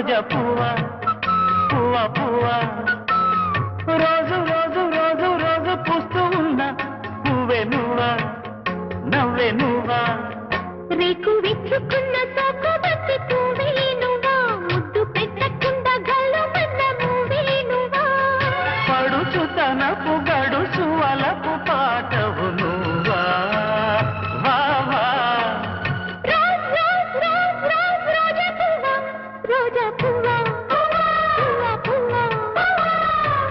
రోజా పువ్వా పువ్వా పువ్వా రోజు రోజు రోజు రోజు పూస్తూ ఉన్నా పువ్వే నువ్వా నవ్వే నువ్వా రేకు విచ్చుకున్న సోకు బట్టి పువ్వే నువ్వా ముద్దు పెట్టకుండా గల్లు మన్న పువ్వే నువ్వా పడుచు తనపు